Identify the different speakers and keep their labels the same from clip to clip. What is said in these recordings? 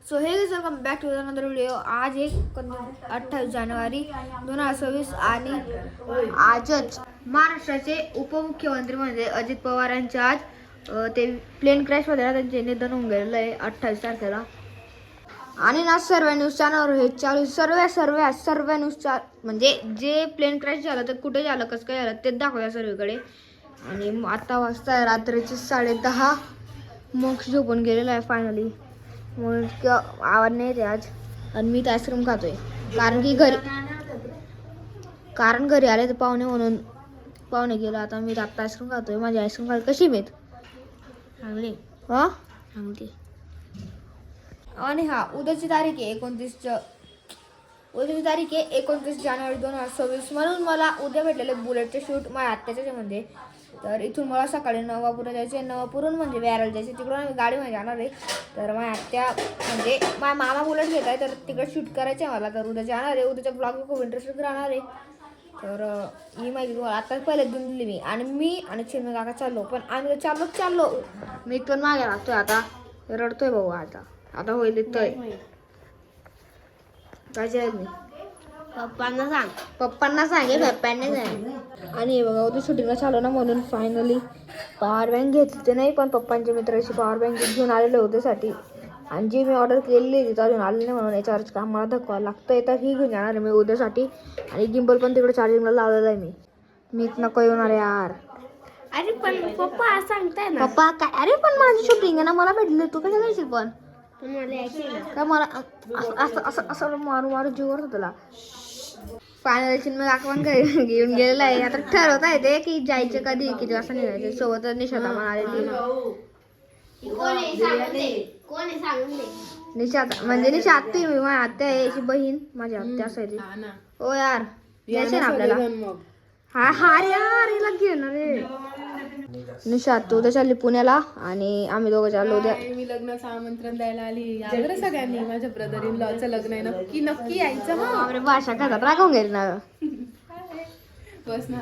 Speaker 1: So hey welcome back to another video. आज 28 जानेवारी 2026 आणि आजच महाराष्ट्राचे उपमुख्यमंत्री म्हणजे अजित पवार यांचे आज ते प्लेन क्रॅशमध्ये त्यांचे निधन होऊन गेलेलं आहे 28 तारखेला. आणि ना सर्व न्यूज चॅनलवर हे चालू सर्व न्यूज म्हणजे जे प्लेन क्रॅश झालं तर कुठे झालं कसं काय झालं ते दाखवूया सर्वीकडे. आणि आता वाजता रात्रीचे 10:30. मोक्ष झोपून गेलेला आहे फायनली. मग आवाज नाही येते आज. आणि मी तर आईस्क्रीम खातोय कारण घरी आले तर पाहुणे म्हणून पाहुणे गेला. आता मी आता आईस्क्रीम खातोय. माझी आईस्क्रीम खाल कशी मिळत चांगली चांगली. आणि उद्याची तारीख आहे 29 जानेवारी 2026. म्हणून मला उद्या भेटलेले बुलेटचे शूट माझ्या आत्याच्या मध्ये. तर इथून मला सकाळी नवापूरला जायचे. नवापूरून म्हणजे वेराला जायचे. तिकडून आम्ही गाडीमध्ये जाणार आहे. तर माझ्या आत्या म्हणजे माझ्या मामा बुलेट घेत आहे तर तिकडे शूट करायचे आहे मला. तर उद्या जाणार आहे. उद्याच्या ब्लॉग खूप इंटरेस्टिंग राहणार आहे. तर ही माहिती तुम्हाला आत्ताच पहिले देऊन दिली मी. आणि मी आणि चिन्मय काका चाललो. पण आम्ही चाललो मी पण मागे लागतोय. आता रडतोय भाऊ. आता होईल येतोय काय मी पप्पांना सांगे पप्पांनी सांग. आणि बघा उद्या शूटिंगला चालू ना म्हणून फायनली पॉवर बँक घेतली नाही. पण पप्पांच्या मित्राची पॉवर बँक घेऊन आलेले होत्यासाठी. आणि जी मी ऑर्डर केलेली तिथं अजून आली नाही म्हणून याच्यावरच काम मला धक्का लागतं. तर ही घेऊन जाणार आहे मी उद्यासाठी. आणि गिम्बल पण तिकडे चार्जिंगला लावलेलं आहे मीच नको येणार यार.
Speaker 2: अरे पण पप्पा सांगताय ना.
Speaker 1: पप्पा काय अरे पण माझी शूटिंग आहे ना मला भेटली. तू कशा जायची पण काय मला असं मारू जीवर होतं तुला. फायनल चिन्मय काका घेऊन गेलेला आहे. आता ठरवत आहे ते की जायचं कधी किती वाजता निघायचं. सोबतच निशाता पण आलेली. निशात म्हणजे निशा आत्या मी माझी आत्या आहे याची बहीण माझी आत्या असायची. ओ यार यायचं ना आपल्याला. हा रे यार हिला घेणार रे. निशा तू उद्या चालली पुण्याला आणि आम्ही दोघं चाललो उद्या.
Speaker 3: मी लग्नाचं आमंत्रण द्यायला आली. यावर सगळ्यांनी माझ्या ब्रदर इन लॉचं लग्न आहे. नक्की यायचं.
Speaker 1: बापरे भाषा खातात राखून गेली ना.
Speaker 3: बस ना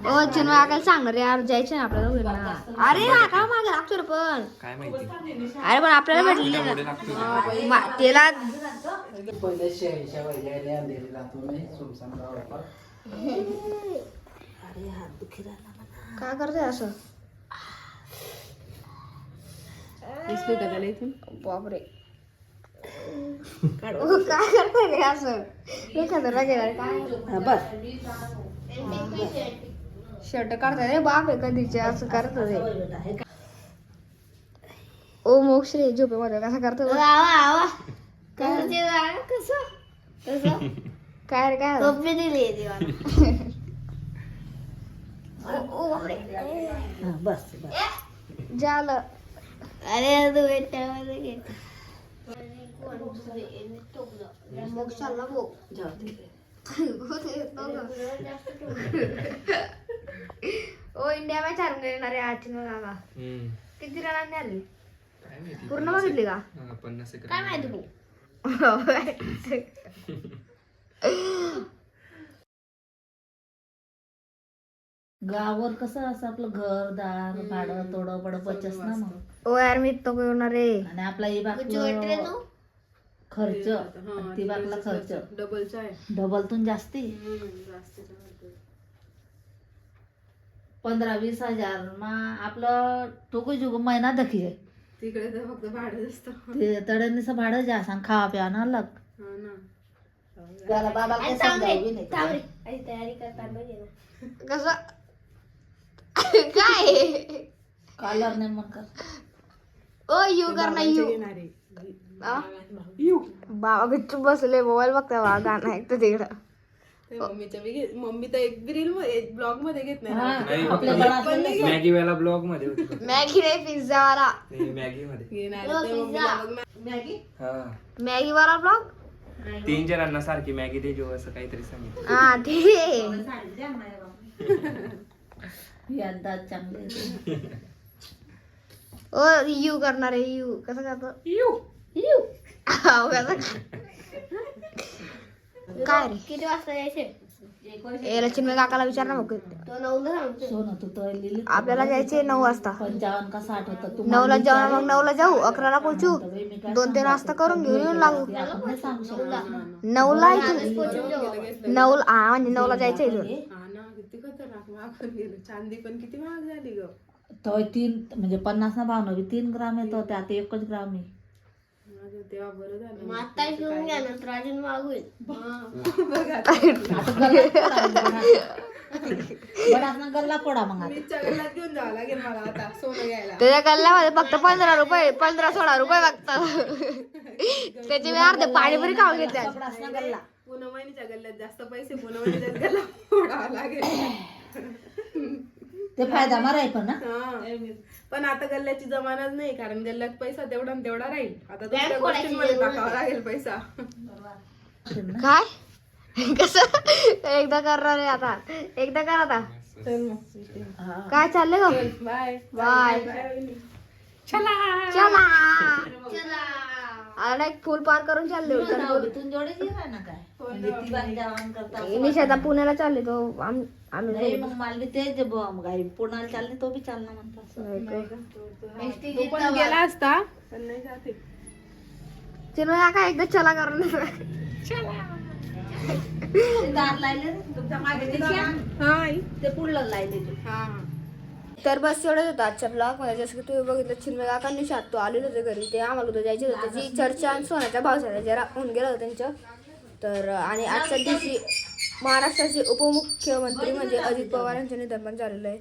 Speaker 1: ओ चिन्मय काकाला सांगणार यार जायचं ना आपल्याला दोघींना. अरे का मागे लागतो रे पण
Speaker 4: काय माहिती.
Speaker 1: अरे पण आपल्याला भेटलेले ना त्याला काय करतोय असं. बापरे काय करतोय रे असं. एखादं गेला काय शर्ट काढताय रे बाप आहे कधीचे असं करत रे. ओ मोक्ष रे झोपेमध्ये कसं करतो काय रे काय झालं.
Speaker 2: अरे
Speaker 1: मोक्ष चालला भाऊ. ओ इंडिया मॅच हारून गेली ना रे आज काका. किती रनांनी आली पूर्ण बघितली का.
Speaker 4: 50 सेकंद
Speaker 2: काय माहिती भाऊ. गावावर कसं असं आपलं घर दार भाडं तोडं पड बचस ना मग.
Speaker 1: ओ यार मी तो येणार रे.
Speaker 2: आणि आपला ही खर्च ती बाकला खर्च
Speaker 3: डबलचा आहे.
Speaker 2: डबलतून जास्ती 15-20 हजार मग आपलं टोकू जुगू महिना दखी आहे.
Speaker 3: तिकडे तर फक्त भाडं असतं.
Speaker 2: ते तडणीचं भाडं जास्त आणि खावा प्या ना अलग. त्याला बाबा तयारी करता
Speaker 1: कसं काय
Speaker 2: कॉलर नाही मग
Speaker 1: ओ यू कर ना यू बाबा गच्चू बसले मोबाईल बघता बा गाणं ऐकतो तिकडं.
Speaker 3: मम्मी तर एक रील ब्लॉग मध्ये घेत नाही.
Speaker 4: मॅगी वाला ब्लॉग मध्ये होती.
Speaker 1: मॅगी नाही पिझ्झा वाला.
Speaker 4: मॅगी मध्ये
Speaker 1: मॅगी वाला ब्लॉग
Speaker 4: 3 जणांना सारखी मॅगी दे जो असं काहीतरी सांगितलं.
Speaker 1: हा ते
Speaker 2: यंदा चांगले.
Speaker 1: ओ यू करणार आहे यू कसं करतो
Speaker 3: यू
Speaker 1: काय रे
Speaker 2: किती वाजता यायचे.
Speaker 1: याला चिन्मय काकाला विचार ना मग
Speaker 2: सोनं तू तर लिहिली
Speaker 1: आपल्याला जायचे 9 वाजता
Speaker 2: 55 का 60 होतं तू
Speaker 1: 9ला जाऊ मग 9ला जाऊ 11ला पोहोचू 2-3 वाजता करून घेऊन येऊन लागू
Speaker 2: आपण नाही सांगू शकत
Speaker 1: 9ला इथून 9ला म्हणजे 9ला जायचं इथून
Speaker 3: हा ना किती खतरनाक महाग गेलं. चांदी पण किती महाग झाली ग.
Speaker 2: तो 3 म्हणजे 50 ना भाव नव्हे 3 ग्राम येतो ते आता 1 ग्राम आहे
Speaker 3: माझं तेव्हा बरं झालं.
Speaker 1: आता घेऊन घ्या नंतर अजून मागू
Speaker 2: बडाच गल्ला पोडा मग आता.
Speaker 3: मीच्या गल्ल्यात घेऊन जावं लागेल मला आता सोनं घ्यायला.
Speaker 1: त्याच्या गल्ल्यामध्ये फक्त 15 रुपये 15-16 रुपये फक्त त्याचे मी अर्धे पाणीपुरी खाऊन घेतल्या
Speaker 2: बडाच ना गल्ला
Speaker 3: पुनमणीच्या गल्ल्यात जास्त पैसे पुनमणीच्या गल्ला फोडावा लागेल.
Speaker 2: ते फायदा माराय पण ना
Speaker 3: हा. पण आता गल्ल्याची जमानाच नाही कारण गल्ल्यात पैसा तेवढा न तेवढा राहील. आता दुसऱ्या गोष्टींमध्ये टाकावा लागेल पैसा.
Speaker 1: काय कसं एकदा करणार आहे आता एकदा कर आता
Speaker 3: चल मग
Speaker 1: काय चाललंय ग
Speaker 3: बाय
Speaker 1: बाय
Speaker 3: चला.
Speaker 1: चला आता एक फुल पार करून चालले होते
Speaker 2: इथून जोडीची आहे ना काय म्हणजे ती बाई जेवण करता
Speaker 1: निशा आता पुण्याला चालले तो आम्ही
Speaker 2: नाही मग मला बी तेच गाई पुण्याला चालले तो बी चालना म्हणतो
Speaker 3: तू पण गेला असता पण नाही जाते.
Speaker 1: चिन्मय काका एकदा चला करून
Speaker 2: दार लायले रे तुमच्या मागे ते दार.
Speaker 3: हाय
Speaker 2: ते पुढलं लायले ते
Speaker 3: हा
Speaker 1: तर बस एवढंच होतं आजच्या ब्लॉग मध्ये जसं की तुम्ही बघितलं चिन्मय काकांनी तो आलेलं होते घरी ते आम्हाला उद्या जायचे होते त्याची चर्चा आणि सोन्याच्या भावसाला जरा होऊन गेलं होतं त्यांचं तर आणि आजच्या दिवशी महाराष्ट्राचे उपमुख्यमंत्री म्हणजे अजित पवार यांचं निधन पण झालेलं आहे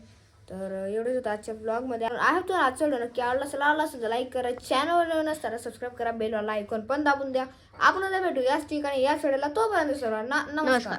Speaker 1: तर एवढंच होतं आजच्या ब्लॉगमध्ये आहे तर आजचा व्हिडिओ नक्की आवडला असेल तर लाईक करा चॅनलवर नसताना सबस्क्राईब करा बेलवाला आयकॉन पण दाबून द्या आपण उद्या भेटू याच ठिकाणी याच व्हिडिओला तोपर्यंत सर्वांना नमस्कार.